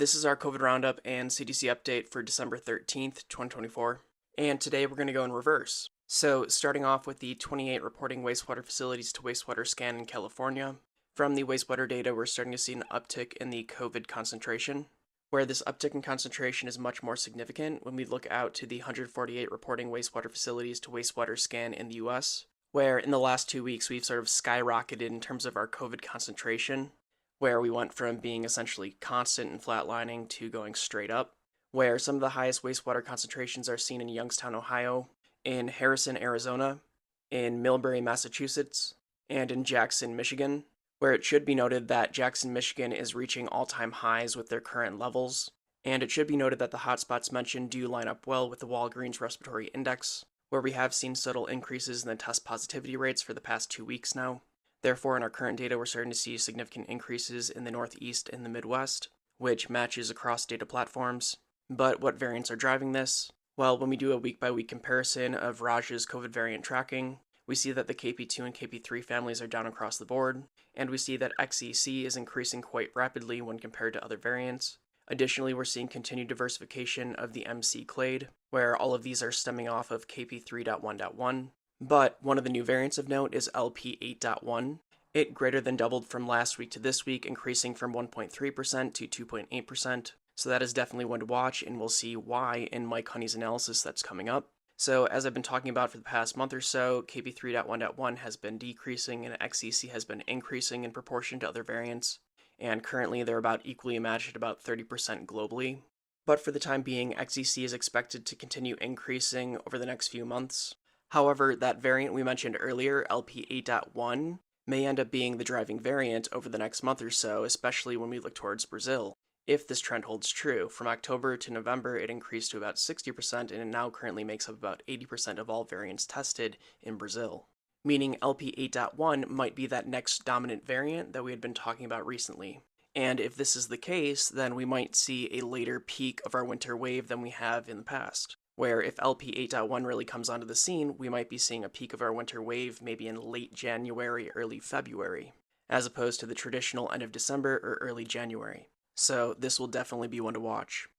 This is our COVID Roundup and CDC update for December 13th, 2024. And today we're going to go in reverse. So, starting off with the 28 reporting wastewater facilities to wastewater scan in California. From the wastewater data, we're starting to see an uptick in the COVID concentration, where this uptick in concentration is much more significant when we look out to the 148 reporting wastewater facilities to wastewater scan in the US, where in the last 2 weeks we've sort of skyrocketed in terms of our COVID concentration, where we went from being essentially constant and flatlining to going straight up, where some of the highest wastewater concentrations are seen in Youngstown, Ohio, in Harrison, Arizona, in Millbury, Massachusetts, and in Jackson, Michigan, where it should be noted that Jackson, Michigan is reaching all-time highs with their current levels, and it should be noted that the hotspots mentioned do line up well with the Walgreens Respiratory Index, where we have seen subtle increases in the test positivity rates for the past 2 weeks now. Therefore, in our current data, we're starting to see significant increases in the Northeast and the Midwest, which matches across data platforms. But what variants are driving this? Well, when we do a week-by-week comparison of Raj's COVID variant tracking, we see that the KP2 and KP3 families are down across the board, and we see that XEC is increasing quite rapidly when compared to other variants. Additionally, we're seeing continued diversification of the MC clade, where all of these are stemming off of KP3.1.1. But one of the new variants of note is LP8.1. It greater than doubled from last week to this week, increasing from 1.3% to 2.8%. So that is definitely one to watch, and we'll see why in Mike Honey's analysis that's coming up. So as I've been talking about for the past month or so, KP3.1.1 has been decreasing and XEC has been increasing in proportion to other variants, and currently they're about equally matched at about 30% globally. But for the time being, XEC is expected to continue increasing over the next few months. However, that variant we mentioned earlier, LP8.1, may end up being the driving variant over the next month or so, especially when we look towards Brazil. If this trend holds true, from October to November it increased to about 60% and it now currently makes up about 80% of all variants tested in Brazil. Meaning LP8.1 might be that next dominant variant that we had been talking about recently. And if this is the case, then we might see a later peak of our winter wave than we have in the past. Where if LP8.1 really comes onto the scene, we might be seeing a peak of our winter wave maybe in late January, early February, as opposed to the traditional end of December or early January. So this will definitely be one to watch.